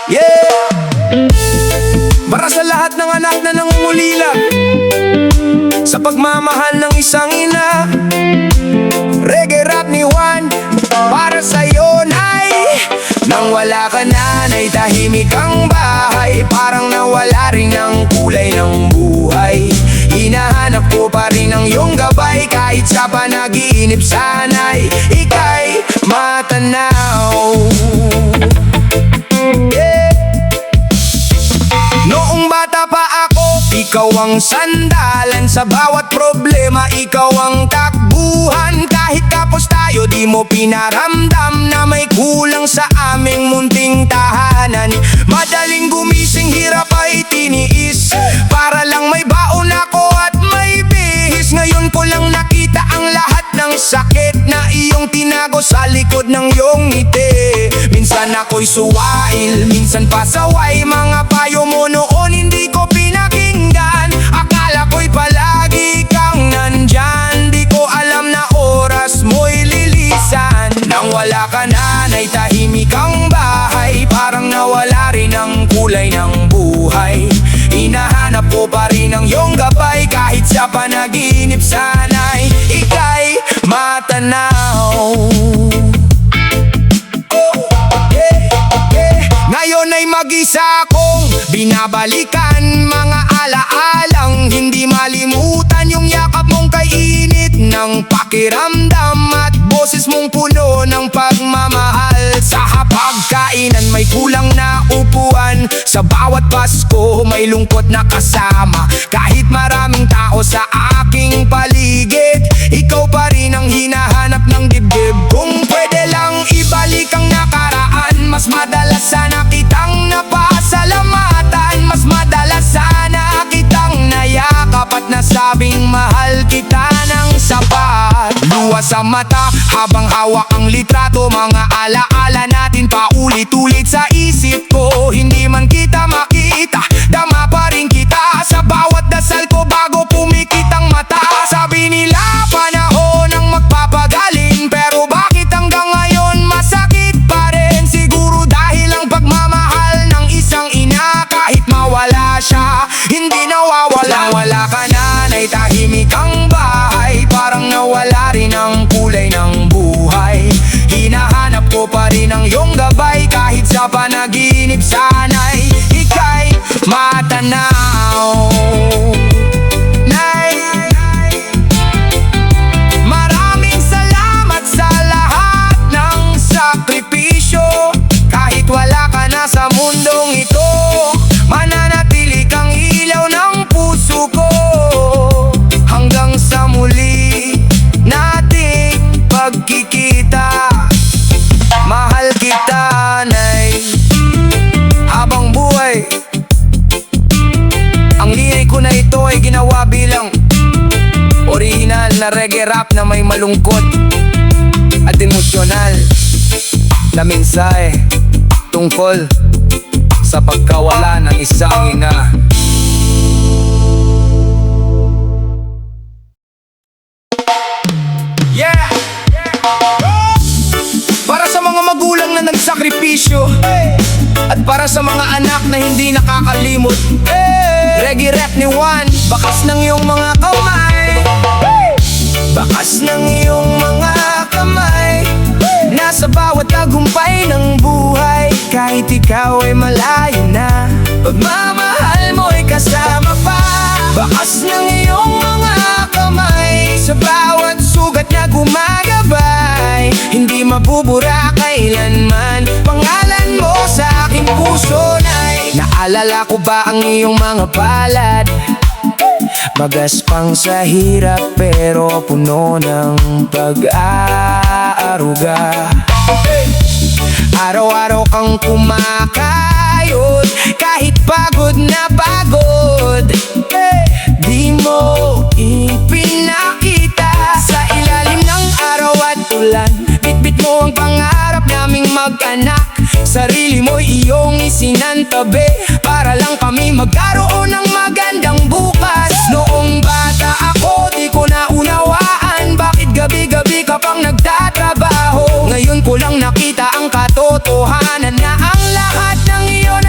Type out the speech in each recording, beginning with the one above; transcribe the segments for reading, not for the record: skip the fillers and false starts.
Yeah! Para sa lahat ng anak na nangungulilag sa pagmamahal ng isang ina, reggae rap ni Juan para sa'yo, nay. Nang wala ka na, nay, tahimik ang bahay, parang nawala rin ang kulay ng buhay. Hinahanap ko pa rin ang iyong gabay, kahit sa panaginip sana'y ika'y matanaw. Yeah. Noong bata pa ako, ikaw ang sandalan sa bawat problema, ikaw ang takbuhan. Kahit tapos tayo, di mo pinaramdam na may kulang sa aming munting tahanan. Madaling gumising, hirap ay tiniis, para lang may baon ako at may bihis. Ngayon ko lang nakita ang lahat ng sakit na iyong tinago sa likod ng iyong ngiti. Minsan ako'y suwail, minsan pasaway, mga payo mo noon hindi ko pinakinggan. Akala ko'y palagi kang nandyan, di ko alam na oras mo'y lilisan. Nang wala ka na, nay, tahimik ang bahay, parang nawala rin ang kulay ng buhay. Hinahanap ko pa rin ang iyong gabay, kahit sa panaginip sana'y ika'y matanaw. Ngayon ay mag-isa akong binabalikan, mga alaalang hindi malimutan. Yung yakap mong kainit ng pakiramdam at boses mong puno ng pagmamahal. Sa hapagkainan may kulang na upuan, sa bawat Pasko may lungkot na kasama. Kahit maraming tao sa aking paligid, ikaw pa rin ang hinahanap ng dibdib. Kung pwede lang ibalik ang nakaraan, mas madalas sana kitang napasalamatan, mas madalas sana kitang nayakap at nasabing mahal kita ng sapat. Luha sa mata habang hawak ang litrato, mga alaala natin paulit-ulit sa isip ko. Hindi man kita makita, dama pa rin kita sa bawat dasal ko bago pumikit ang mata. Sabi nila panahon ang magpapagaling, pero bakit hanggang ngayon masakit pa rin? Siguro dahil ang pagmamahal ng isang ina, kahit mawala siya, hindi nawawala. Wala ka na, nay, tahimik ang bahay, parang nawala rin ang kulay ng buhay. Hinahanap ko pa rin ang iyong gabay, kahit sa panaginip sana'y ika'y matanaw. Nay, maraming salamat sa lahat ng sakripisyo. Kahit wala ka na sa mundong ito, mananatili kang ilaw ng puso ko. Hanggang sa muli nating pagkikita, mahal kita, nay, habang buhay. Ang lirik ko na ito ay ginawa bilang original na reggae rap na may malungkot at emosyonal na mensahe tungkol sa pagkawala ng isang ina. Yeah! Para sa mga magulang na nagsakripisyo, at para sa mga anak na hindi nakakalimot, reggae rap ni Juan, bakas ng iyong mga kamay, bakas ng iyong mga kamay, nasa bawat tagumpay ng buhay. Kahit ikaw ay malayo na, pagmamahal mo ay kasama pa. Bakas ng iyong mga kamay, sa bawat sugat na gumagabay, hindi mabubura kailanman pangalan mo sa aking puso, nay. Naalala ko ba ang iyong mga palad, magaspang sa hirap pero puno ng pag-aaruga. Araw-araw kang kumakayod, kahit pagod na pagod, di mo ipinakita sa ilalim ng araw at ulan. Bitbit mo ang pangarap naming mag-anak, sarili mo iyong isinantabi, para lang kami magkaroon ng magandang bukas. Noong bata ako, di ko naunawaan bakit gabi-gabi ka pang nagtatrabaho. Ngayon ko lang nakita ang katotohanan na ang lahat ng iyon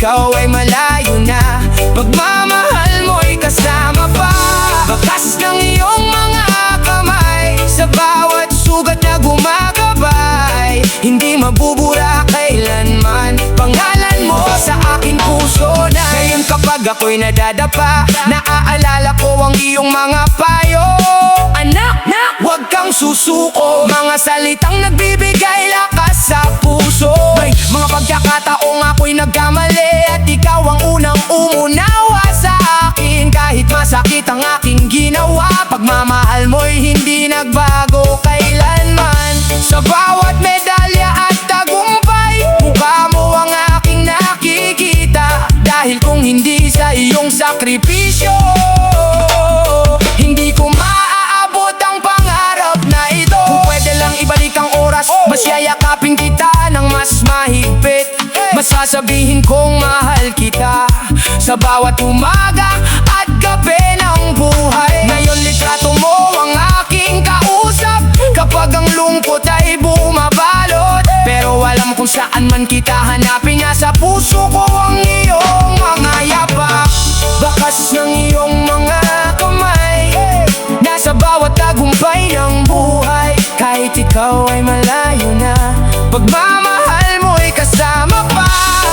ikaw ay malayo na. Pagmamahal mo'y kasama pa, bakas ng iyong mga kamay, sa bawat sugat na gumagabay. Hindi mabubura kailanman, pangalan mo sa aking puso na. Ngayon kapag ako'y nadadapa, naaalala ko ang iyong mga payo. Anak, huwag kang susuko, mga salitang nagbibigay lakas sa puso. May mga pagkakataong ako'y nagkamali, at ikaw ang unang umunawa sa akin. Kahit masakit ang aking ginawa, pagmamahal mo'y hindi nagbago kailanman. Sa bawat medalya at tagumpay, mukha mo ang aking nakikita. Dahil kung hindi sa iyong sakripisyo, hindi ko maaabot ang pangarap na ito. Kung pwede lang ibalik ang oras, mas yayakapin kita ng mas mahigpit. Mas sasabihin kong mahal kita sa bawat umaga at gabi ng buhay. Ngayon litrato mo ang aking kausap, kapag ang lungkot ay bumabalot. Pero alam kung saan man kita hanapin, nasa puso ko ang iyong mga yapak. Bakas ng iyong mga kamay, nasa bawat tagumpay ng buhay. Kahit ikaw ay malayo na, pagmamahal mo'y kasama pa,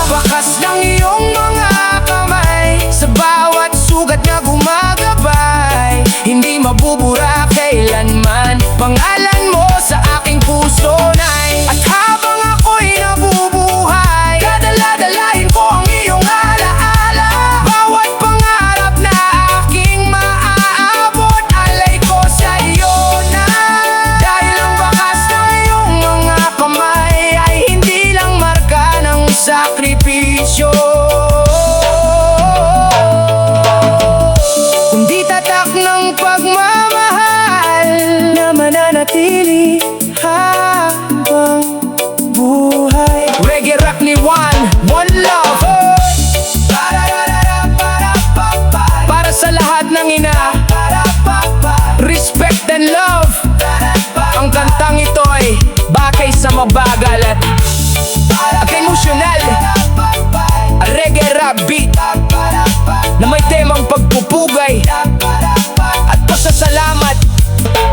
bakas ng iyong mga kamay, sa bawat sugat na gumagabay. Hindi mabubura kailanman, pangalan mo sa aking puso na'y. At habang ako'y nabubuhay, dadala-dalahin ko ang iyong alaala. Bawat pangarap na aking maaabot, alay ko sa iyo na. Dahil ang bakas ng iyong mga kamay ay hindi lang marka ng sakripisyo, kundi tatak ng pagmamahal na mananatili habang buhay. Reggae rap ni One Love, para sa lahat ng ina, respect and love. Ang kantang ito ay bakay sa mabagal at emosyonal, reggae rap beat na may temang pagpupugay at pasasalamat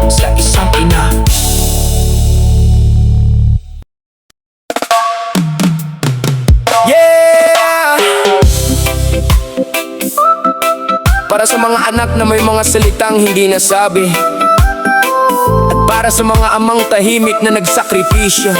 sa isang ina. Yeah! Para sa mga anak na may mga salitang hindi nasabi, at para sa mga amang tahimik na nagsakripisyo,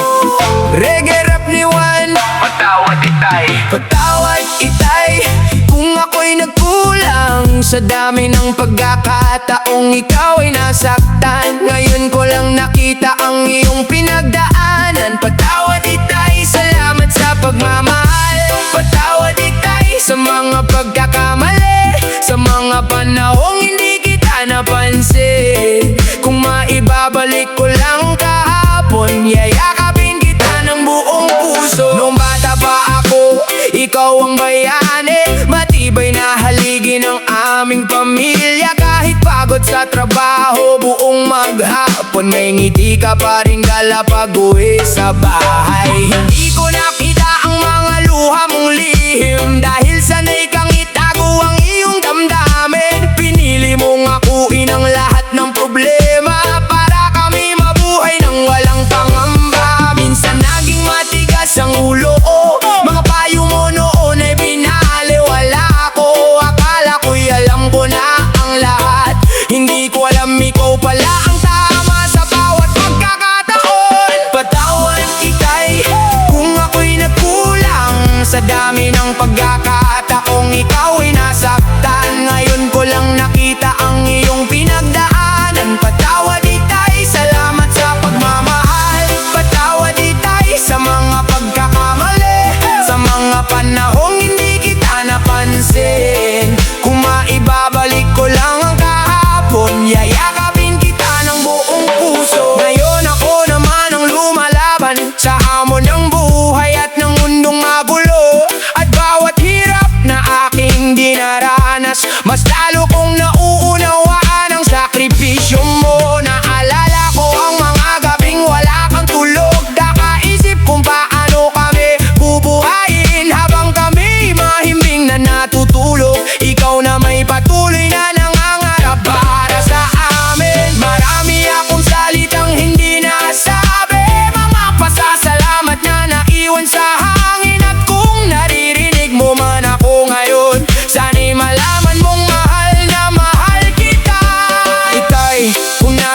reggae rap ni Juan, patawad itay. Patawad itay, kung ako'y nagkulang sa dami ng pagkakataong ikaw ay nasaktan. Ngayon ko lang nakita ang iyong pinagdaanan. Patawad itay, salamat sa pagmamahal. Patawad itay sa mga pagkakamali, sa mga panahong hindi kita napansin. Kung maibabalik ko lang kahapon, yayakapin kita ng buong puso. Noong bata pa ako, ikaw ang bayani, matibay na haligi ng aming pamilya. Kahit pagod sa trabaho, buong maghapon, may ngiti ka pa rin dala pag-uwi sa bahay. Hindi ko nakita ang mga luha mong lihim, dahil sanay kang itago ang iyong damdamin. Pinili mong akuin ang lahat ng problema, para kami mabuhay ng walang pangamba. Minsan naging matigas ang ulo ko, mga payo mo noon ay binaliwala ko. Akala ko'y alam ko na ang lahat, hindi ko alam ikaw pala ang tama sa bawat pagkakataon. Patawad itay, kung ako'y nagkulang sa dami ng pagkakataong ikaw ay nasaktan. Ngayon ko lang nakita ang iyong pinagdaanan. Patawad itay, salamat sa pagmamahal. Patawad itay sa mga pagkakamali, sa mga panahong hindi kita napansin. Kung maibabalik ko lang ang kahapon, yayakapin kita ng buong puso. Ngayon ako naman ang lumalaban sa hamon ng buhay at ng mundong magulo. At bawat hirap na aking dinaranas, mas lalo kong nauunawaan ang sakripisyo mo. Naalala ko ang mga gabing wala kang tulog, kakaisip kung paano kami bubuhayin habang kami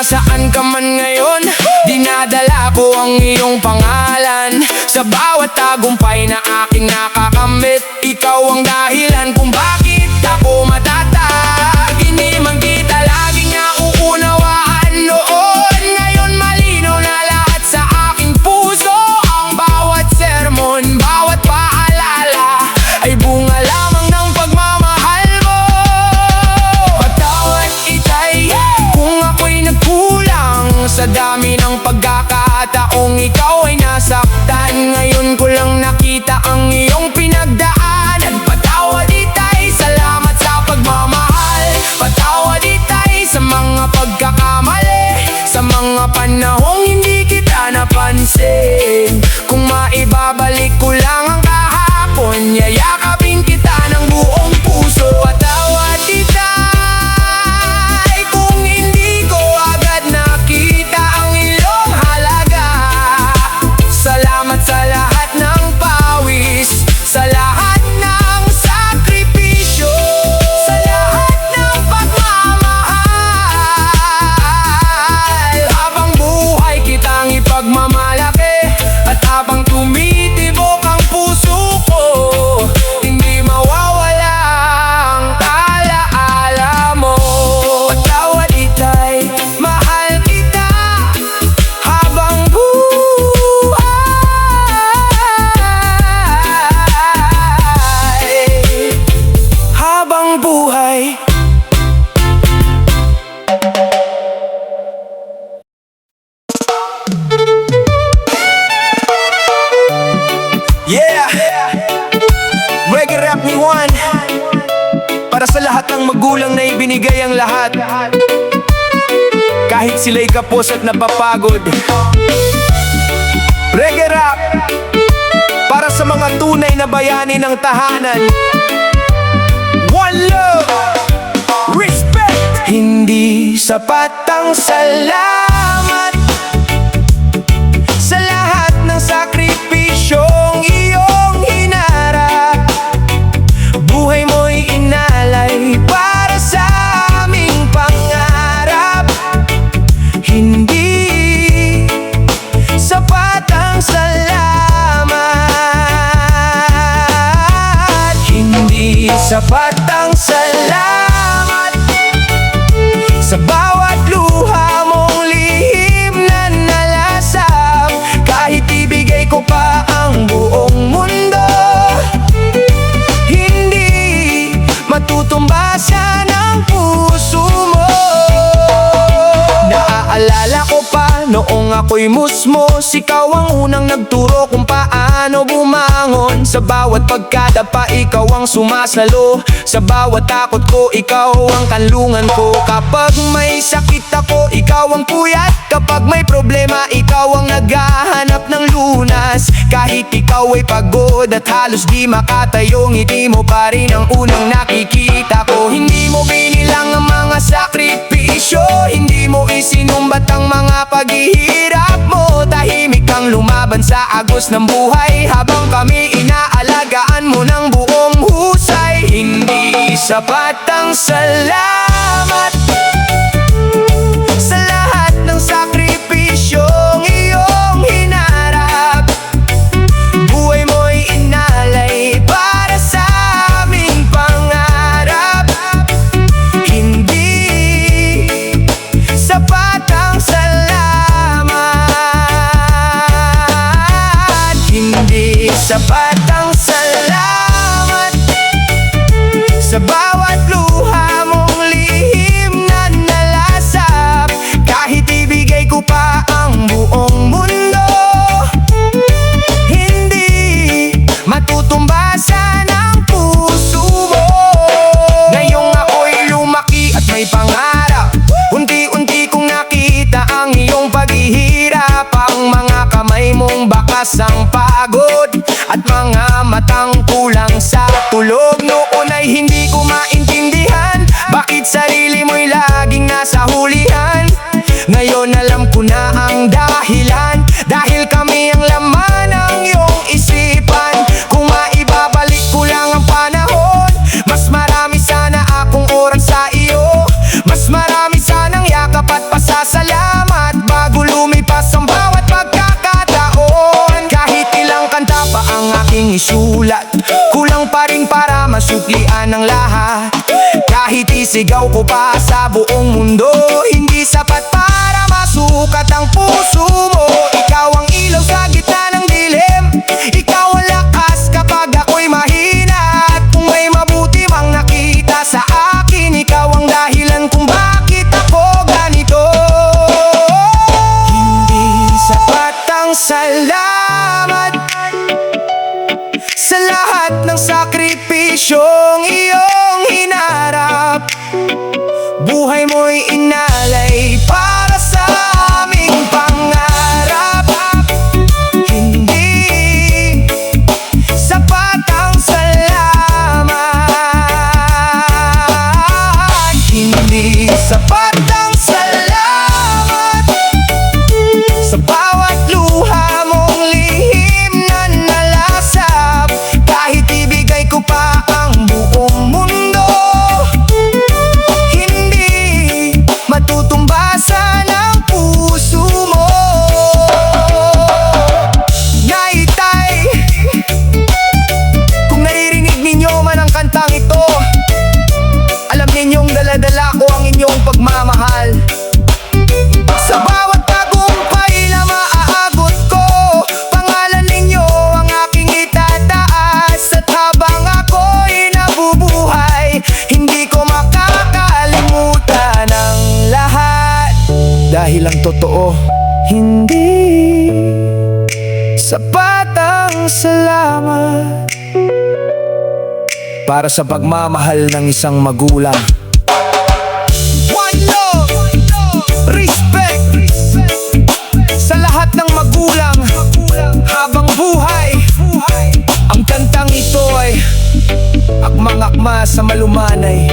nasaan ka man ngayon, dinadala ko ang iyong pangalan. Sa bawat tagumpay na aking nakakamit, ikaw ang dahilan kung bakit ako matatag. Hindi man kita laging nauunawaan noon, ngayon malinaw na lahat sa aking puso. Ang bawat sermon, bawat paalala ay bunga lamang ng pagmamahal mo. Patawad itay kung ako'y nagkulang, sa dami ng pagkakataong ikaw ay nasaktan. Ngayon ko lang nakita ang iyong pinagdaanan. Patawad itay, salamat sa pagmamahal. Patawad itay sa mga pagkakamali, sa mga panahong hindi kita napansin. Kung maibabalik ko lang ang kahapon, yayakapin kita ng buong puso. Patawad itay kung hindi ko agad nakita ang iyong halaga. Salamat sa lahat ng pawis, sa lahat ng sakripisyo, sa lahat ng pagmamahal. Habang buhay kitang ipagmamalaki, at habang tumitibok ang puso ko, hindi mawawala ang alaala mo. Patawad itay, mahal kita habang buhay. Habang buhay. Yeah! Reggae rap ni Juan, para sa lahat ng magulang na ibinigay ang lahat, kahit sila'y kapos at napapagod. Reggae rap, para sa mga tunay na bayani ng tahanan. One love, respect. Hindi sapat ang salamat sa lahat ng sakripisyong iyong hinarap. Buhay mo'y inalay para sa aming pangarap. Hindi sapat ang salamat. Hindi sapat ang salamat sa bawat luha mong lihim na nalasap. Kahit ibigay ko pa ang buong mundo, hindi matutumbasan ang puso mo. Naaalala ko pa noong ako'y musmos, ikaw ang unang nagturo kung paano bumangon. Sa bawat pagkadapa, ikaw ang sumasalo. Sa bawat takot ko, ikaw ang kanlungan ko. Kapag may sakit ako, ikaw ang puyat. Kapag may problema, ikaw ang naghahanap ng lunas. Kahit ikaw ay pagod at halos di makatayo, ngiti mo pa rin ang unang nakikita ko. Hindi mo binilang ang mga sakripisyo, hindi mo isinumbat ang mga paghihirap mo. Tahimik kang lumaban sa agos ng buhay, habang kami inaalagaan mo ng buong husay. Hindi sapat ang salamat sa lahat ng sakripisyong iyong hinarap. Buhay mo'y inalay para sa aming pangarap. Hindi sapat ang salamat. Hindi sapat ang salamat sa bawat luha mong lihim na nalasap. Kahit ibigay ko pa ang buong mundo, hindi matutumbasan ang puso mo. Ngayong ako'y lumaki at may pangarap, unti-unti kong nakita ang iyong paghihirap. Ang mga kamay mong bakas ang pagod, at mga matang kulang sa tulog. Noon ay hindi ko maintindihan bakit sarili mo'y laging nasa hulihan. Ngayon alam ko na ang dahilan, dahil kami ang laman ng iyong isipan. Kung maibabalik ko lang ang panahon, mas marami sana akong oras sa iyo. Mas marami sanang yakap at pasasalamat. ng lahat. Kahit isigaw ko pa sa buong mundo, hindi sapat para masukat ang puso mo. Ikaw ang ilaw sa gitna ng dilim, ikaw ang lakas kapag ako'y mahina. At kung may mabuti mang nakita sa akin, ikaw ang dahilan kung bakit ako ganito. Hindi sapat ang salamat sa lahat ng sakripisyong iyong hinarap. Buhay mo'y inalay para sa aming pangarap. Hindi sapat ang salamat. Hindi sapat ang salamat sa bawat luha mong lihim na nalasap. Kahit ibigay ko pa ang buong mundo, hindi matutumbasan ang puso mo. Naitay, kung naririnig ninyo man ang kantang ito, alam ninyong daladala ko ang inyong pagmamahal. Sa bawat tagumpay na maaagot ko, pangalan ninyo ang aking itataas. At habang ako'y nabubuhay, hindi ko makakalimutan ang lahat. Dahil ang totoo, hindi sapat ang salamat para sa pagmamahal ng isang magulang. One love, respect sa lahat ng magulang habang buhay. Ang kantang ito ay akmang-akma sa malumanay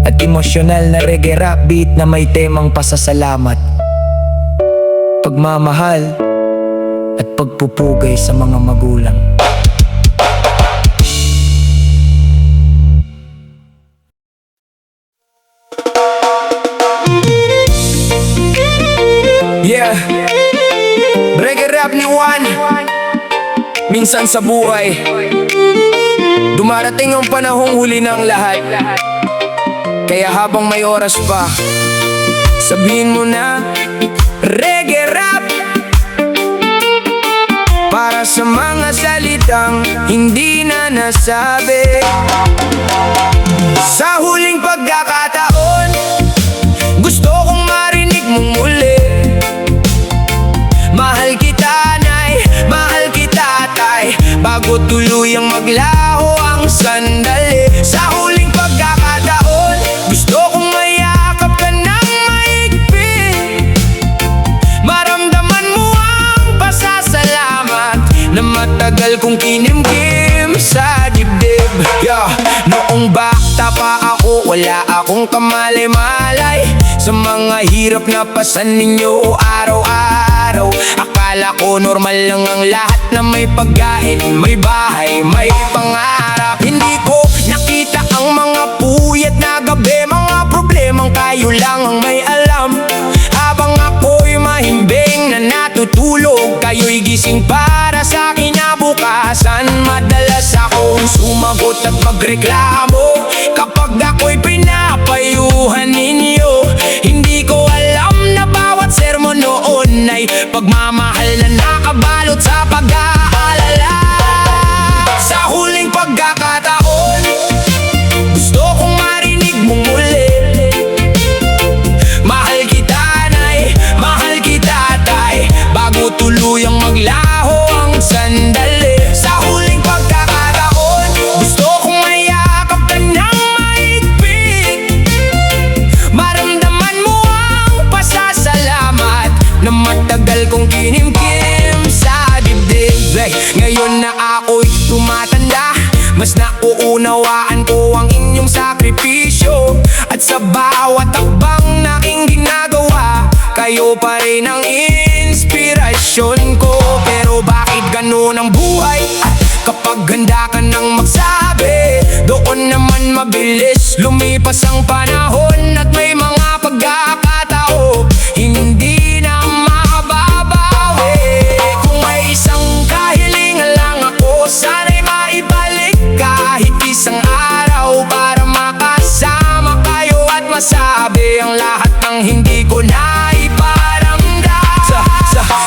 at emosyonal na reggae rap beat na may temang pasasalamat, pagmamahal at pagpupugay sa mga magulang. Yeah, reggae rap ni Juan. Minsan sa buhay, dumarating ang panahong huli ng lahat. Kaya habang may oras pa, sabihin mo na reggae rap, para sa mga salitang hindi na nasabi. Sa huling pagkakataon, gusto kong marinig mong muli. Mahal kita, nay, mahal kita, tay, bago tuluyang maglaho ang sandali. Sa huling pagkakataon, gusto kong mayakap ka ng mahigpit. Maramdaman mo ang pasasalamat na matagal kong kinimkim sa dibdib. Yeah. Noong bata pa ako, wala akong kamalay-malay sa mga hirap na pasan ninyo araw-araw. Akala ko normal lang ang lahat na may pagkain, may bahay, may pangarap. Hindi ko nakita ang mga puyat na gabi, mga problemang kayo lang ang may alam. Habang ako'y mahimbing na natutulog, kayo'y gising para sa kinabukasan. Madalas akong sumagot at magreklamo kapag ako'y pinapayuhan ninyo. Hindi ko alam na bawat sermon noon ay pagmamahal na nakabalot sa pag-aalala. Sa huling pagkakataon, gusto kong marinig mong muli. Mahal kita, nay, mahal kita, tay, bago tuluyang maglaho ang sandali. Sa huling pagkakataon, gusto kong mayakap ka ng mahigpit. Maramdaman mo ang pasasalamat na matagal kong kinimkim sa dibdib. Ngayon na ako'y tumatanda, mas nauunawaan ko ang inyong sakripisyo. At sa bawat takbang na aking ginagawa, kayo pa rin ang inspirasyon ko. Pero bakit ganun ang buhay? At kapag handa ka nang magsabi, doon naman mabilis lumipas ang panahon. At may mga pagkakatao hindi na mababawi. Kung may isang kahilingan lang ako, sana'y maibalik kahit isang araw. hindi ko na iparamdam.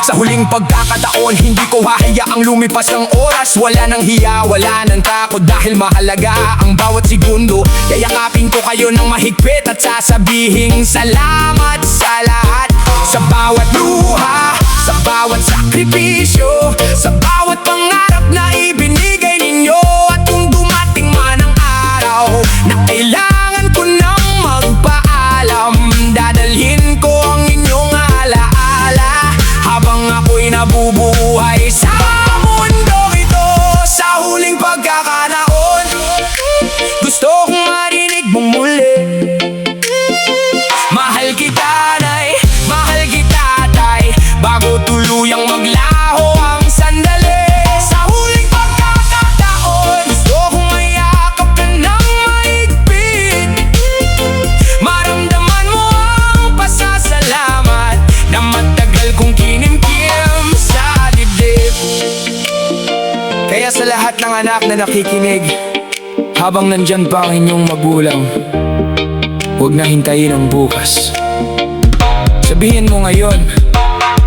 Sa huling pagkakataon, hindi ko hahayaang lumipas ng oras. Wala nang hiya, wala nang takot, dahil mahalaga ang bawat segundo. Yayakapin ko kayo ng mahigpit at sasabihin salamat sa lahat. Sa bawat luha, sa bawat sakripisyo, sa bawat pangarap na ibinigay ninyo. At kung dumating man ang araw na kailangan ko nang magpaalam, dadalhin ko ang inyong alaala habang ako'y nabubuhay sa mundong ito. Sa huling pagkakataon, gusto kong marinig mong muli, mahal kita nay, mahal kita tay, bago tuluyang maglaho ang sandali. Sa huling pagkakataon, gusto kong mayakap ka ng mahigpit, maramdaman mo ang pasasalamat na matagal kong kinimkim sa dibdib. Kaya sa lahat ng anak na nakikinig, habang nandyan pa ang inyong magulang, huwag na hintayin ang bukas. Sabihin mo ngayon,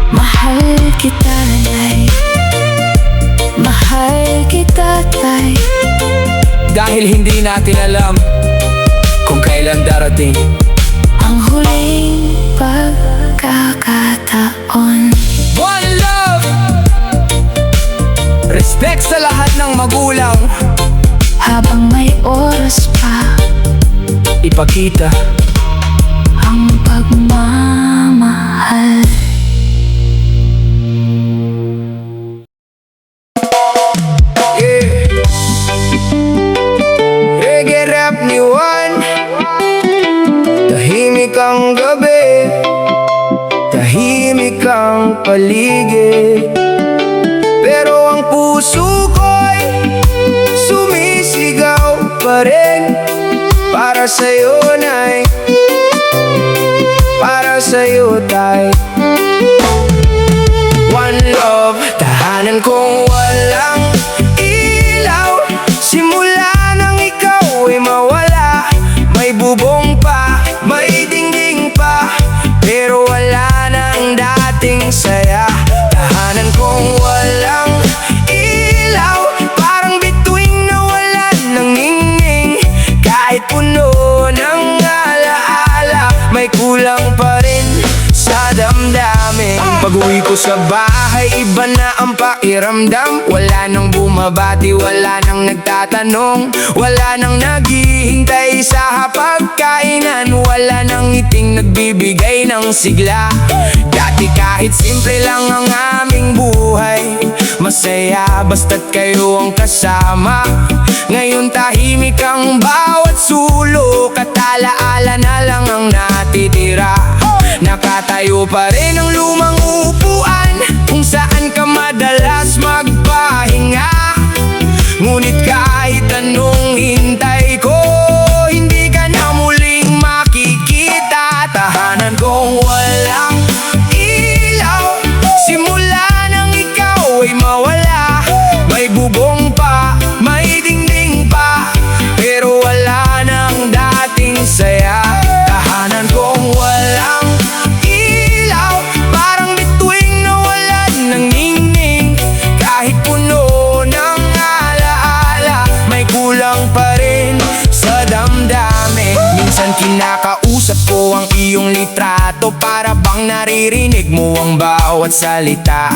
mahal kita nay, mahal kita tay. dahil hindi natin alam kung kailan darating Ang huling pagkakataon. one love. Respect sa lahat ng magulang, Habang may oras pa, ipakita ang pagmamahal. yeah. Reggae rap ni Juan, tahimik ang gabi, tahimik ang paligid, pero ang puso ko'y sumisigaw pa rin. Para sa'yo nay, para sa'yo tay. One love, tahanan kong walang ilaw, simula nang ikaw ay mawala. May bubong pa, may dingding pa, pero wala nang dating saya. Tahanan kong walang ilaw, parang bituing nawalan ng ningning. Kahit puno ng alaala, may kulang pa rin sa damdamin. Pag-uwi ko sa bahay, iba na ang pakiramdam. Wala nang bumabati, wala nang nagtatanong, wala nang naghihintay sa hapagkainan, wala nang ngiting nagbibigay ng sigla. Dati kahit simple lang ang aming buhay, masaya basta't kayo ang kasama. Ngayon tahimik ang bawat sulok, at alaala na lang ang natitira. Nakatayo pa rin ang lumang upuan kung saan ka madalas magpahinga. Ngunit kahit anong hintay ko, hindi ka na muling makikita. Tahanan kong walang ilaw, simula nang ikaw ay mawala. May bubong pa, may dingding pa, pero wala nang dating saya. Tahanan kong walang ilaw, parang bituing nawalan ng ningning. Kahit puno ng alaala, may kulang pa rin sa damdamin. Minsan kinakausap ko ang iyong litrato, para bang naririnig mo ang bawat salita.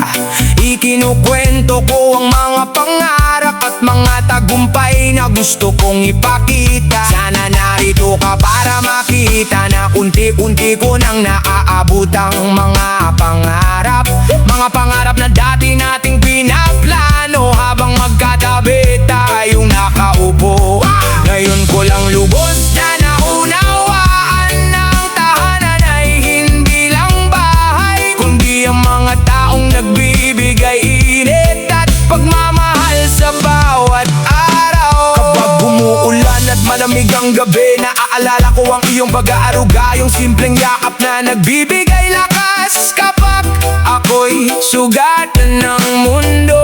Ikinukwento ko ang mga pangarap at mga tagumpay na gusto kong ipakita. Sana narito ka para makita na unti-unti ko nang naaabot ang mga pangarap. Mga pangarap na dati nating pinaplano, habang magkatabi tayong nakaupo. Ngayon ko lang lubos na naunawaan, ng tahanan ay hindi lang bahay, kundi ang mga taong nagbibigay init at pagmamahal sa bawat araw. Kapag bumuulan at malamig ang gabi, naaalala ko ang iyong pag-aaruga, yung simpleng yakap na nagbibigay lakas kapag ako'y sugatan ng mundo.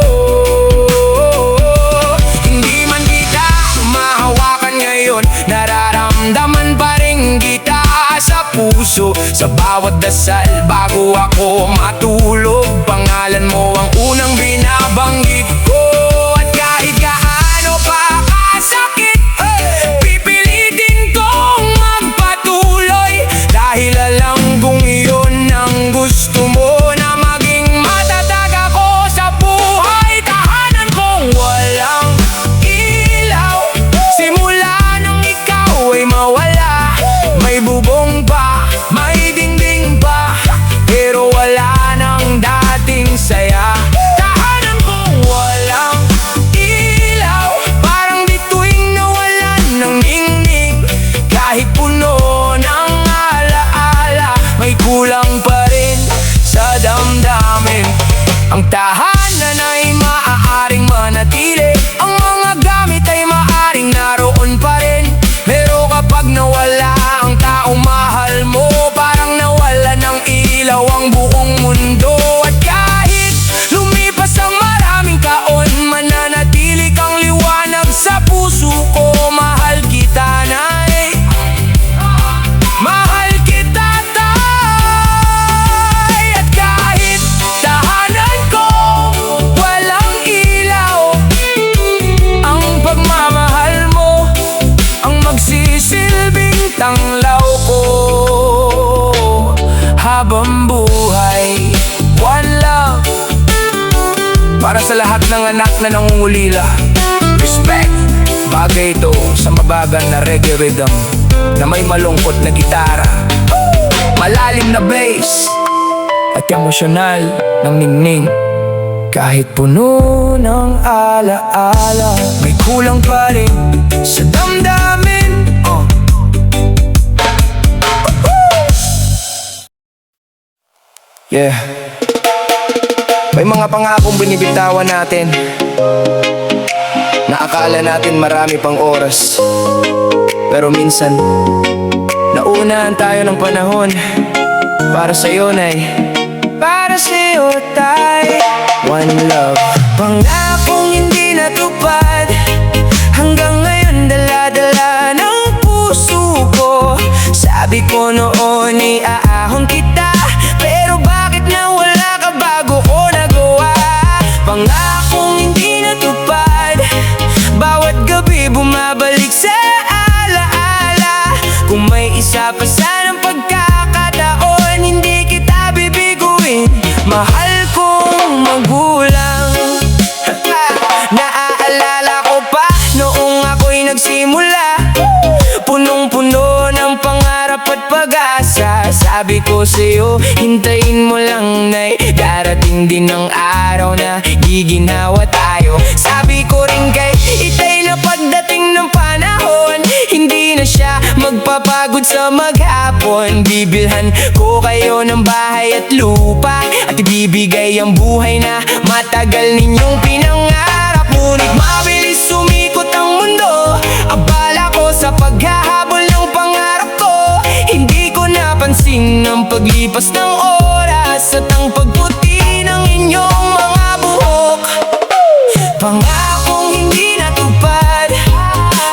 Hindi man kita mahawakan ngayon, nararamdaman pa rin kita sa puso. puso. Sa bawat dasal bago ako matulog, pangalan mo ang unang binabanggit ko. At kahit gaano pa kasakit, pipilitin kong magpatuloy, dahil alam kong iyon ang gusto mo, na maging matatag ako sa buhay. Tahanan kong walang ilaw, simula nang ikaw ay mawala. May bubong pa, may dingding pa, pero wala nang dating saya. Tahanan kong walang ilaw, parang di tuwing nawalan ng ningning. Kahit puno ng alaala, may kulang pa rin sa damdamin. Ang tahanan ay maaaring manatili, ang mga gamit ay maaaring naroon pa rin, pero kapag nawala ang taong mahal mo, parang nawala ng ilaw ang buong mundo. At kahit lumipas ang maraming taon, mananatili kang liwanag sa puso ko. Mahal kita, Nay, mahal kita, Tay. At kahit tahanan ko walang ilaw, ang pagmamahal mo ang magsisilbing tanglaw ko habang buhay. One love para sa lahat ng anak na nangungulila. Respect. Bagay ito sa mabagal na reggae rhythm na may malungkot na gitara, malalim na bass at emosyonal ng ningning. Kahit puno ng alaala, may kulang pa rin sa damdamin. Yeah. May mga pangakong binibitawan natin na akala natin marami pang oras, pero minsan naunahan tayo ng panahon. Para sa'yo, Nay, para sa'yo, Tay. One love. Pangakong hindi natupad, hanggang ngayon dala-dala ng puso ko. Sabi ko noon iaahon kita, pero bakit nawala ka bago ko nagawa? Pangakong hindi natupad, bawat gabi bumabalik sa alaala. Kung may isa pa sanang pagkakataon, hindi kita bibiguin, mahal kong magulang. Naaalala ko pa noong ako'y nagsimula, punong-puno ng pangarap at pag-asa. Sabi ko sa'yo, hintayin mo lang, Nay, darating din ang araw na giginhawa tayo. Sabi ko rin kay Itay na pagdating ng panahon, hindi na siya magpapagod sa maghapon. Bibilhan ko kayo ng bahay at lupa, at ibibigay ang buhay na matagal ninyong pinangarap. Ngunit mabilis sumikot ang mundo, abala ko sa paghahabol ng pangarap ko. Hindi ko napansin ang paglipas ng oras at ang pagputi ng inyong mga buhok. Pangakong hindi natupad,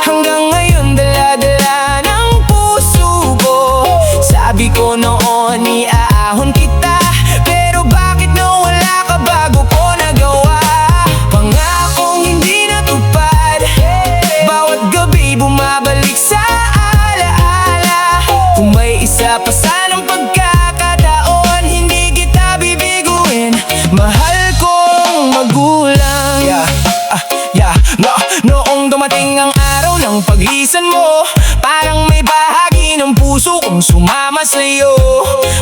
hanggang ngayon dala-dala ng puso ko. Sabi ko noon iaahon kita, pero bakit nawala ka bago ko nagawa? Pangakong hindi natupad, bawat gabi bumabalik sa alaala. Kung may isa pa sanang pagkakataon, hindi kita bibiguin, mahal kong magulang. Noong dumating ang araw ng paglisan mo, parang may bahagi ng puso kong sumama sa'yo.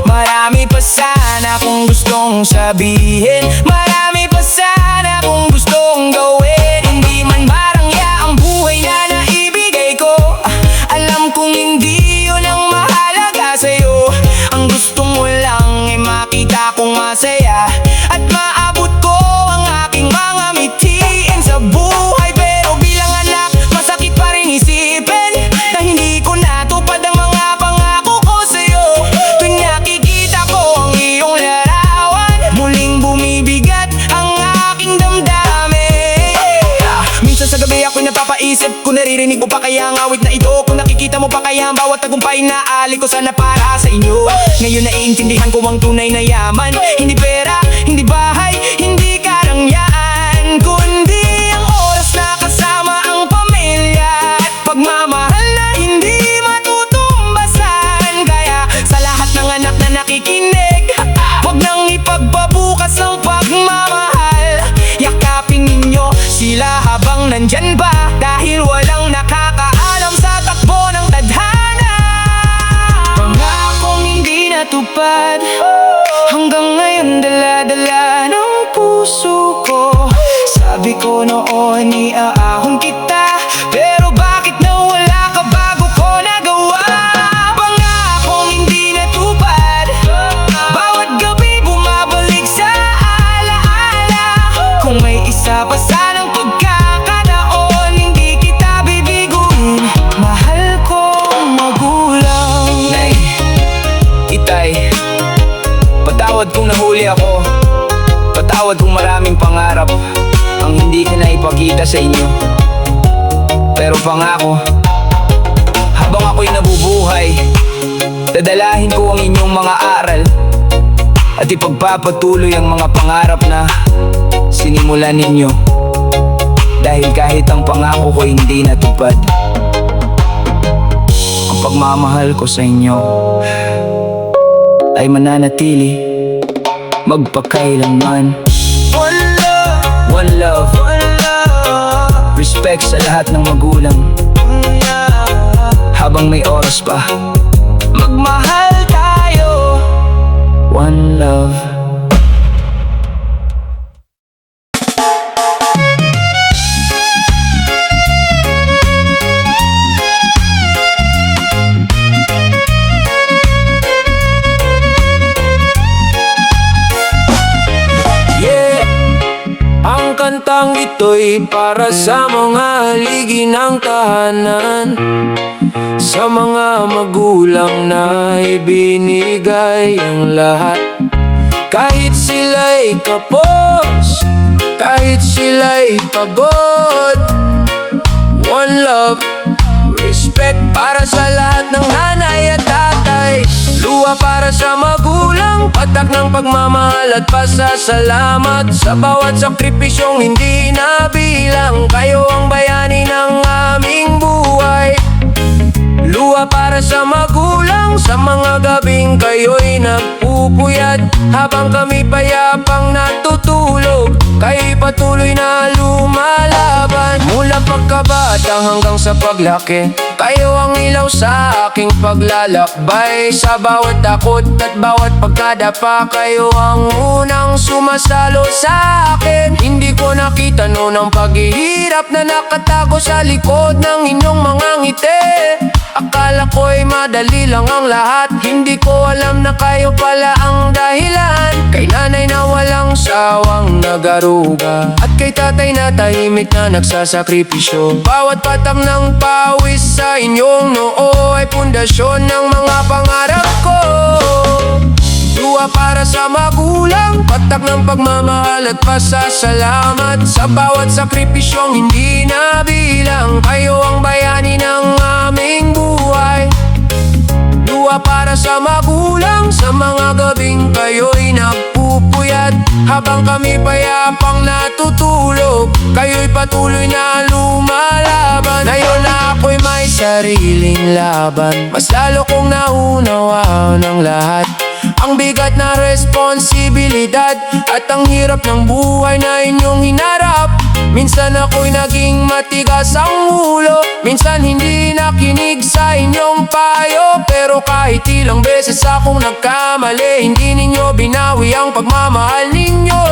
Marami pa sana kung gustong sabihin, marami pa sana kung gustong gawin. Hindi man marangya ang buhay na naibigay ko, alam kong hindi yun ang mahalaga sa'yo. Ang gusto mo lang ay makita kong masaya at maabot ko ang aking mga mithiin sa buhay. Pero bilang anak, masakit pa rin isipin na hindi ko natupad ang mga pangako ko sa'yo. Tuwing nakikita ko ang iyong larawan, muling bumibigat ang aking damdamin. Minsan sa gabi ako'y napapaisip, kung naririnig mo pa kaya ang awit na ito. Kung nakikita mo pa kaya ang bawat tagumpay na ali ko sana para sa inyo. Ngayon naiintindihan ko ang tunay na yaman, hindi pera, hindi bahay, hindi karangyaan, kundi ang oras na kasama ang pamilya at pagmamahal na hindi matutumbasan. Kaya sa lahat ng anak na nakikinig, huwag nang ipagbabukas ang pagmamahal. Yakapin ninyo sila habang nandyan ba, dahil walang nakakaalam sa takbo ng tadhana. Pangakong hindi natupad, hanggang ngayon dala-dala ng puso ko. Sabi ko noon iaahon kita, pero bakit nawala ka bago ko nagawa? Pangakong hindi natupad, bawat gabi bumabalik sa alaala. Kung may isa pa sanang pagkakataon, hindi kita bibiguin, mahal kong magulang. Nay, itay, patawad kung nahuli ako, patawad kung maraming pangarap ang hindi ko na ipakita sa inyo. Pero pangako, habang ako'y nabubuhay, dadalahin ko ang inyong mga aral at ipagpapatuloy ang mga pangarap na sinimulan ninyo. Dahil kahit ang pangako ko hindi natupad, ang pagmamahal ko sa inyo ay mananatili magpakailanman. One love, respect sa lahat ng magulang. Habang may oras pa, magmahal tayo. One love. Ang kantang ito'y para sa mga haligi ng tahanan, sa mga magulang na ibinigay ang lahat. Kahit sila'y kapos, kahit sila'y pagod. One love, respect para sa lahat ng nanay at tatay. Luha para sa magulang, patak ng pagmamahal at pasasalamat sa bawat sakripisyong hindi nabilang. Kayo ang bayani ng aming buhay. Luha para sa magulang, sa mga gabing kayo'y nagpupuyat habang kami payapang natutulog. Kayo'y patuloy na lumalaban mula pagkabata hanggang sa paglaki. Kayo ang ilaw sa aking paglalakbay. Sa bawat takot at bawat pagkadapa, kayo ang unang sumasalo sa akin. Hindi ko nakita noon ang paghihirap na nakatago sa likod ng inyong mga ngiti. Akala ko'y madali lang ang lahat, hindi ko alam na kayo pala ang dahilan. Kay nanay na walang sawang nagaruga, at kay tatay na tahimik na nagsasakripisyo. Bawat patak ng pawis sa inyong noo ay pundasyon ng mga pangarap ko. Luha para sa magulang, patak ng pagmamahal at pasasalamat sa bawat sakripisyong hindi nabilang. Kayo ang bayani ng aming buhay. Luha para sa magulang, sa mga gabing kayo'y nagpupuyat habang kami payapang natutulog. Kayo'y patuloy na lumalaban. Ngayon na ako'y may sariling laban, mas lalo kong naunawaan ang lahat. Ang bigat na responsibilidad at ang hirap ng buhay na inyong hinarap. Minsan ako'y naging matigas ang ulo, minsan hindi nakinig sa inyong payo. Pero kahit ilang beses akong nagkamali, hindi ninyo binawi ang pagmamahal ninyo.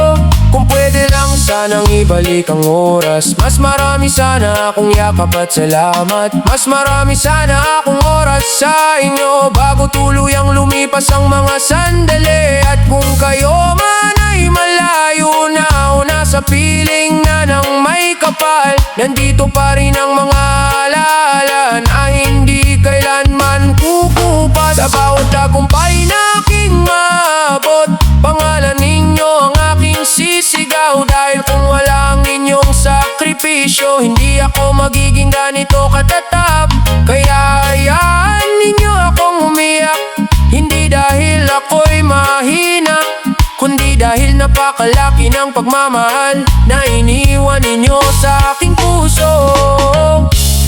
Kung pwede lang sanang ibalik ang oras, mas marami sana akong yakap at salamat. Mas marami sana akong oras sa inyo bago tuluyang lumipas ang mga sandali. At kung kayo man ay malayo na o nasa piling na ng may kapal, nandito pa rin ang mga alaala na hindi kailanman kukupas. Sa bawat tagumpay na aking maabot, pangalan ninyo ang aking sisigaw. Dahil kung wala ang inyong sakripisyo, hindi ako magiging ganito katatap. Kaya napakalaki ng pagmamahal na iniwan ninyo sa aking puso.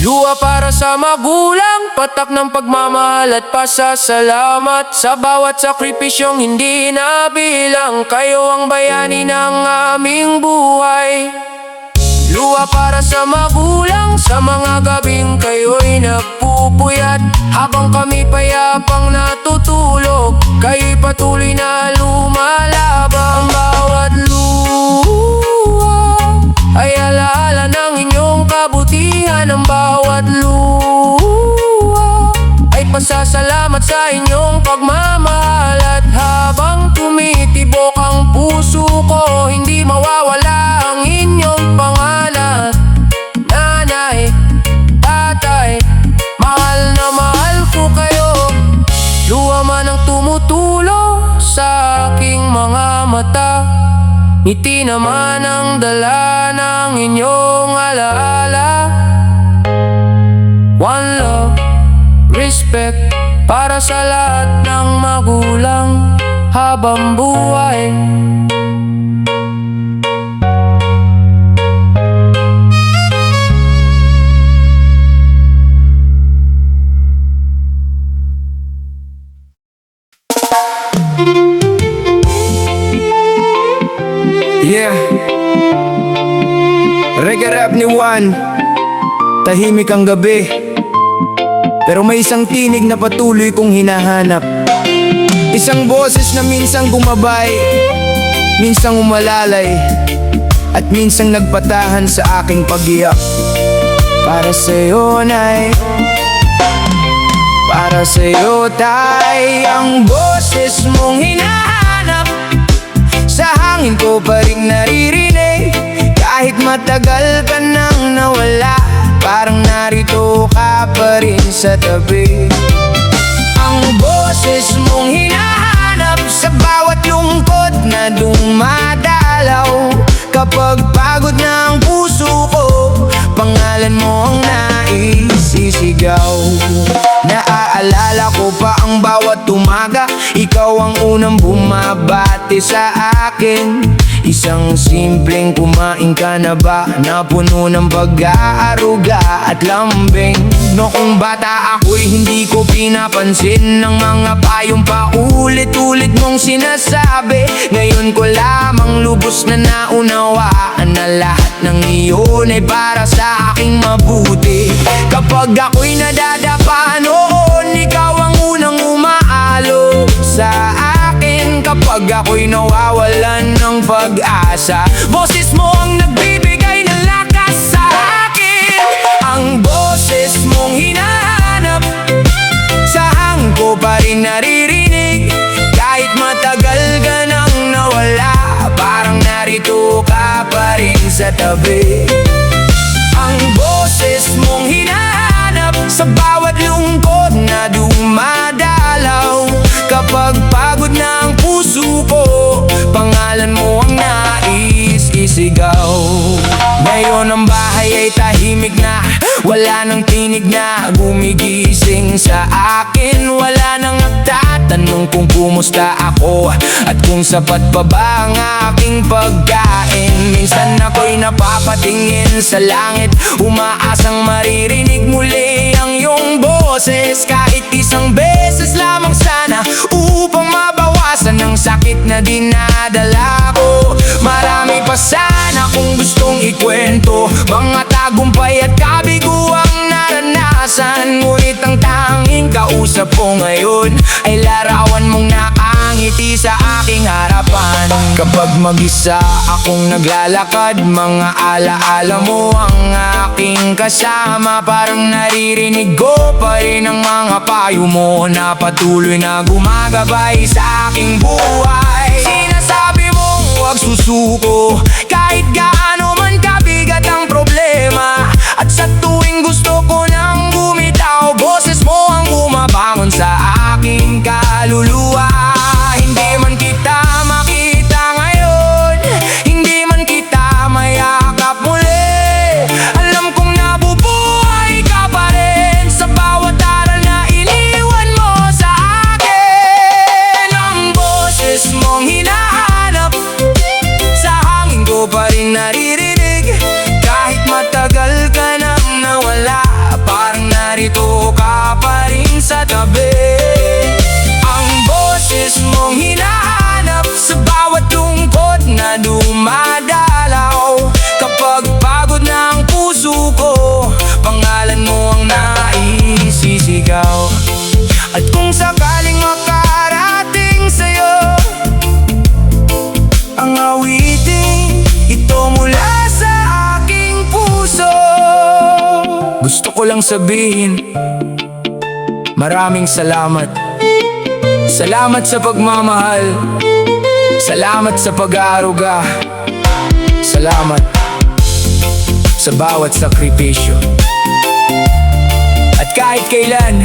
Luha para sa magulang, patak ng pagmamahal at pasasalamat sa bawat sakripisyong hindi nabilang. Kayo ang bayani ng aming buhay. Luha para sa magulang, sa mga gabing kayo'y nagpupuyat habang kami payapang natutulog. Kayo'y patuloy na lumalabang. Ang bawat luha ay alaala ng inyong kabutihan. Ang bawat luha ay pasasalamat sa inyong pagmamahal. At habang tumitibok ang puso ko, hindi mawawala ang inyong pangalan. Nanay, tatay, mahal na mahal ko kayo. Luha man ang tumutulo sa aking mga mata, ngiti naman ang dala ng inyong alaala. One love, respect para sa lahat ng magulang habang buhay. Yeah, reggae rap ni Juan. Tahimik ang gabi, pero may isang tinig na patuloy kong hinahanap. Isang boses na minsang gumabay, minsang umalalay, at minsang nagpatahan sa aking pag-iyak. Para sa'yo, Nay, para sa'yo, Tay, ang boses mong hinahanap sa hangin ko pa rin naririnig. Kahit matagal ka nang nawala, parang narito ka pa rin sa tabi. Ang boses mong hinahanap sa bawat lungkot na dumadalaw. Kapag pagod na ang puso ko, pangalan mo ang naisisigaw. Naaalala ko pa ang bawat umaga, ikaw ang unang bumabati sa akin. Isang simpleng kumain ka na ba, na puno ng pag-aaruga at lambing. Noong bata ako'y hindi ko pinapansin ng mga payong paulit-ulit mong sinasabi. Ngayon ko lamang lubos na naunawaan na lahat ng iyon ay para sa aking mabuti. Kapag ako'y nadadapa noon, ikaw ang unang umaalok sa akin. Kapag ako'y nawawalan ng pag-asa, boses mo ang nagbibigay ng lakas sa akin. Ang boses mong hinahanap sa hangin ko pa rin naririnig. Kahit matagal ka nang nawala, parang narito ka pa rin sa tabi. Ang boses mong hinahanap sa bawat lungkot na dumadalaw. Kapag pagod na ang puso ko, pangalan mo ang naisisigaw. Ngayon ang bahay ay tahimik na, wala nang tinig na gumigising sa akin. Wala nang nagtatanong kung kumusta ako at kung sapat pa ba ang aking pagkain. Minsan ako'y napapatingin sa langit, umaasang maririnig muli ang iyong boses. Kahit isang beses lamang sana, upang mabawasan ang sakit na dinadala ko. Marami pa sana kung gustong ikwento, mga tagumpay at kabiguang naranasan. Ngunit ang tanging kausap ko ngayon ay larawan mong nakangiti sa aking harapan. Kapag mag-isa akong naglalakad, mga alaala mo ang aking kasama. Parang naririnig ko pa rin ang mga payo mo na patuloy na gumagabay sa aking buhay. Sinasabi mong huwag susuko kahit gaano man kabigat ang problema. At sa tuwing gusto ko nang bumitaw, boses mo ang bumabangon sa aking kaluluwa. Hindi man kita makita ngayon, hindi man kita mayakap muli, alam kong nabubuhay ka pa rin sa bawat aral na iniwan mo sa akin. Ang boses mong hinahanap lang sabihin, maraming salamat. Salamat sa pagmamahal. Salamat sa pag-aaruga. Salamat sa bawat sakripisyo. At kahit kailan,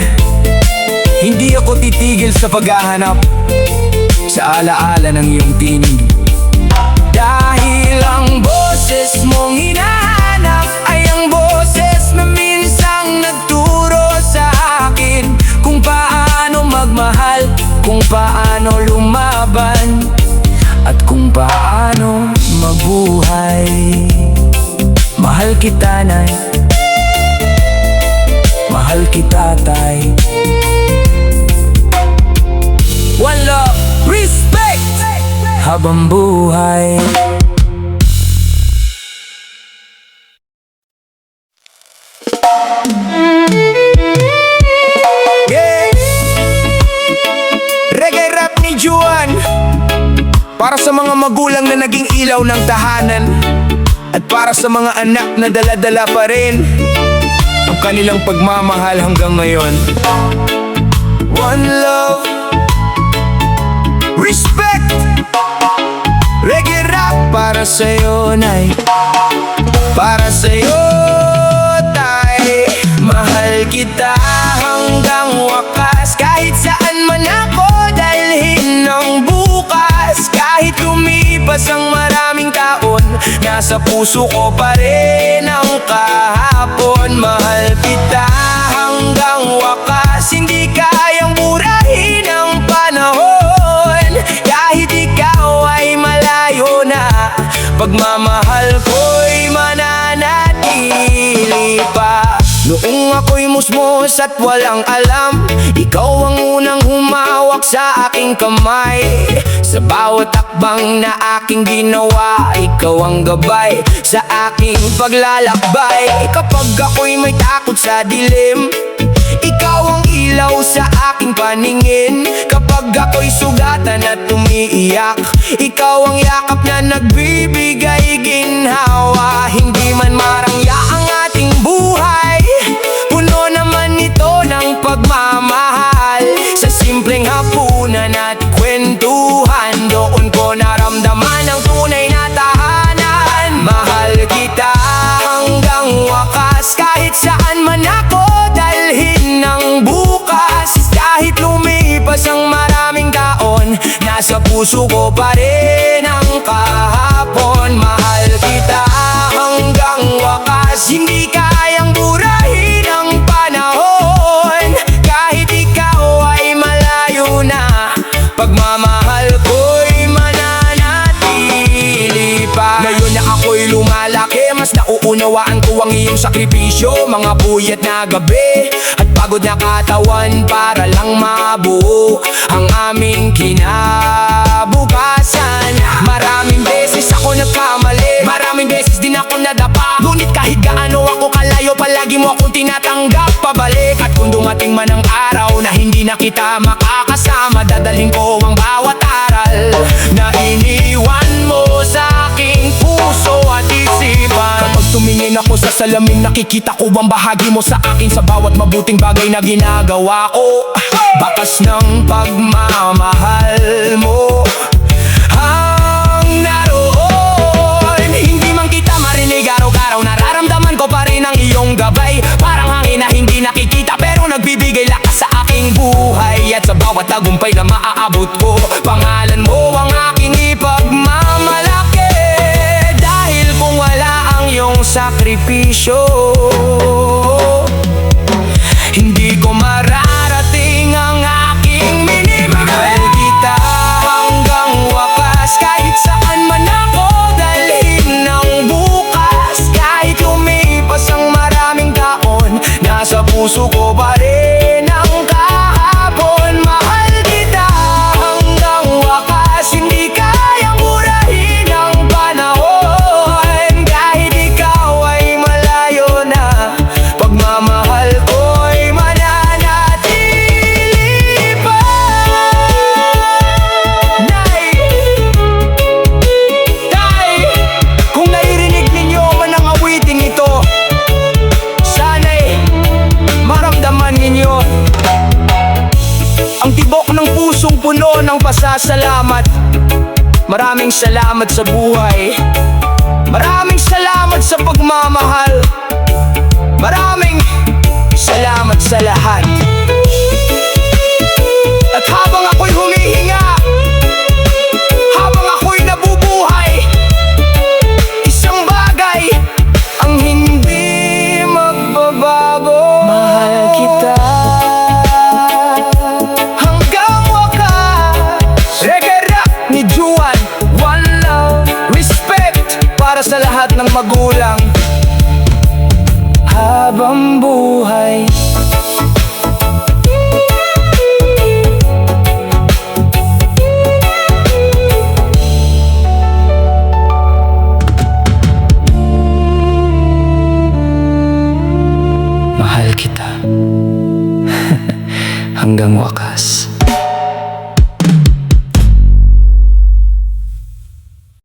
hindi ako titigil sa paghahanap sa alaala ng iyong tinig. Dahil ang boses mong hinahanap ay ang boses na minsang nagturo sa akin kung paano magmahal, kung paano lumaban, at kung paano mabuhay. Mahal kita, Nay. Mahal kita, Tay. One love, respect, habang buhay. Yeah. Reggae rap ni Juan, para sa mga magulang na naging ilaw ng tahanan, at para sa mga anak na dala-dala pa rin ang kanilang pagmamahal hanggang ngayon. One love, respect, reggae rap para sa'yo, Nay. Para sa'yo, Tay. Mahal kita hanggang wakas, kahit saan man ako dalhin ng bukas. Kahit lumipas ang maraming taon, nasa puso ko pa rin ang kahapon. Mahal kita hanggang wakas, hindi kayang burahin ang panahon. Kahit ikaw ay malayo na, pagmamahal ko'y mananatili pa. Noong ako'y musmos at walang alam, ikaw ang unang humawak sa aking kamay. Sa bawat akbang na aking ginawa, ikaw ang gabay sa aking paglalakbay. Kapag ako'y may takot sa dilim, ikaw ang ilaw sa aking paningin. Kapag ako'y sugatan at umiiyak, ikaw ang yakap na nagbibigay ginhawa. Hindi man marangya ang ating buhay, puno naman ito ng pagmamahal. Sa simpleng hapunan at kwentuhan, doon ko naramdaman ang tunay na tahanan. Mahal kita hanggang wakas, kahit saan man ako dalhin ng bukas. Kahit lumipas ang maraming taon, nasa puso ko pa rin ang kahapon. Mahal kita hanggang wakas, hindi kayang burahin ang panahon. Kahit ikaw ay malayo na, pagmamahal ko'y mananatili pa. Ngayon na ako'y lumalaki, mas nauunawaan ko ang iyong sakripisyo. Mga puyat na gabi at pagod na katawan para lang mabuo ang aming kinabukasan. Maraming beses ako nagkamali, maraming beses din ako nadapa. Ngunit kahit gaano ako kalayo, palagi mo akong tinatanggap pabalik. At kung dumating man ang araw na hindi na kita makakasama, dadalhin ko ang bawat aral na iniwan mo sa aking puso at isipan. Kapag tumingin ako sa salamin, nakikita ko ang bahagi mo sa akin. Sa bawat mabuting bagay na ginagawa ko, bakas ng pagmamahal mo ang naroon. Hindi man kita marinig araw-araw, nararamdaman ko pa rin ang iyong gabay. Parang hangin na hindi nakikita, pero nagbibigay lakas sa aking buhay. At sa bawat tagumpay na maaabot ko, pangalan mo ang aking ipagmamalaki. Dahil kung wala ang iyong sakripisyo, hindi ko mararating ang aking minimum. Mahal kita hanggang wakas, kahit saan man ako dalhin ng bukas. Kahit lumipas ang maraming taon, nasa puso ko pa rin ang kahapon. Mahal kita hanggang wakas, hindi kayang burahin ang panahon. Kahit ikaw ay malayo na, pagmamahal ko'y mananatili pa. Nay, Tay, kung naririnig ninyo man ang awiting ito, sana'y pasasalamat. Maraming salamat sa buhay. Maraming salamat sa pagmamahal. Maraming salamat sa lahat. At habang ako'y humihinga, habang ako'y nabubuhay, isang bagay ang hindi magbabago. Mahal kita hanggang wakas. Reggae rap ni Juan, one love, respect para sa lahat ng magulang. Habang buhay, mahal kita hanggang wakas.